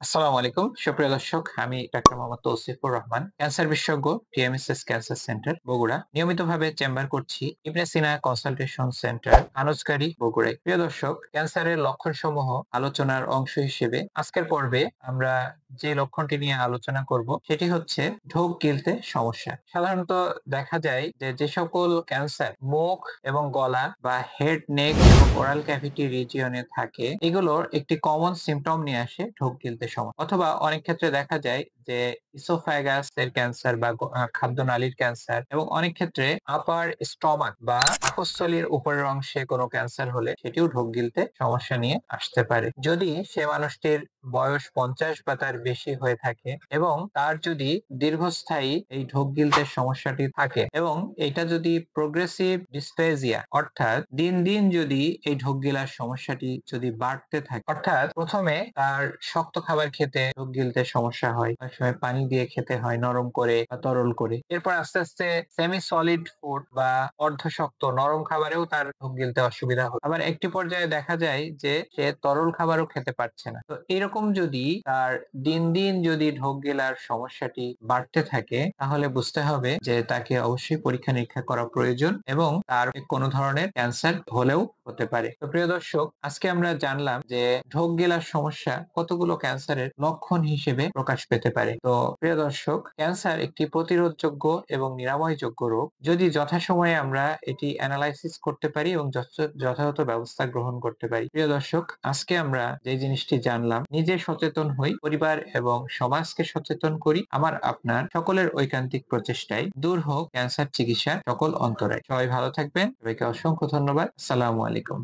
আসসালামু আলাইকুম সুপ্রিয় দর্শক, আমি ডাক্তার মোহাম্মদ তৌসিফুর রহমান, ক্যান্সার বিশেষজ্ঞ, টিএমএসএস ক্যান্সার সেন্টার বগুড়া। নিয়মিতভাবে চেম্বার করছি ইবনে সিনা কনসালটেশন সেন্টার আনোচকারী বগুড়ায়। প্রিয় দর্শক, ক্যান্সারের লক্ষণ সমূহ আলোচনার অংশ হিসেবে আজকের পর্বে আমরা যে লক্ষণটি নিয়ে আলোচনা করব সেটি হচ্ছে ঢোক গিলতে সমস্যা। সাধারণত দেখা যায় যে সকল ক্যান্সার মুখ এবং গলা বা হেড, নেক এবং ওরাল ক্যাভিটি রিজিয়নে থাকে, এগুলোর একটি কমন সিম্পটম নিয়ে আসে ঢোক গিলতে সমস্যা। অথবা অনেক ক্ষেত্রে দেখা যায় যে ইসোফ্যাগাস এর ক্যান্সার বা খাদ্যনালীর ক্যান্সার, এবং অনেক ক্ষেত্রে আপার স্টমাক বা পাকস্থলীর উপরের অংশে কোনো ক্যান্সার হলে সেটিও ঢোক গিলতে সমস্যা নিয়ে আসতে পারে। যদি সে মানুষটির বয়স 50 বা তার বেশি হয়ে থাকে এবং তার যদি দীর্ঘস্থায়ী এই ঢোক গিলতে সমস্যাটি থাকে এবং এটা যদি প্রোগ্রেসিভ ডিসফেজিয়া অর্থাৎ দিন দিন যদি এই ঢোক গিলার সমস্যাটি যদি বাড়তে থাকে, অর্থাৎ প্রথমে তার শক্ত খাবার খেতে ঢোক গিলতে সমস্যা হয়, অনেক সময় পানি দিয়ে খেতে হয় নরম করে বা তরল করে, এরপর আস্তে আস্তে সেমি সলিড ফুড বা অর্ধশক্ত নরম খাবারেও তার ঢোক গিলতে অসুবিধা হয়। আবার একটি পর্যায়ে দেখা যায় যে সে তরল খাবারও খেতে পারছে না। তো এরকম যদি তার দিন দিন যদি ঢোক গিলার সমস্যাটি বাড়তে থাকে, তাহলে বুঝতে হবে যে তাকে অবশ্যই পরীক্ষা নিরীক্ষা করা প্রয়োজন এবং তার কোনো ধরনের ক্যান্সার হলেও হতে পারে। তো প্রিয় দর্শক, আজকে আমরা জানলাম যে ঢোক গিলার সমস্যা কতগুলো ক্যান্সারের লক্ষণ হিসেবে প্রকাশ পেতে পারে। তো প্রিয় দর্শক, ক্যান্সার একটি প্রতিরোধযোগ্য এবং নিরাময়যোগ্য রোগ। যদি যথাসময়ে আমরা এটি অ্যানালাইসিস করতে পারি এবং যথাযথ ব্যবস্থা গ্রহণ করতে পারি। প্রিয় দর্শক, আজকে আমরা যে জিনিসটি জানলাম, নিজে সচেতন হই, পরিবার এবং সমাজকে সচেতন করি। আমার আপনার সকলের ঐকান্তিক প্রচেষ্টায় দূর হোক ক্যান্সার চিকিৎসার সকল অন্তরায়। সবাই ভালো থাকবেন। সবাইকে অসংখ্য ধন্যবাদ। আসসালামু আলাইকুম।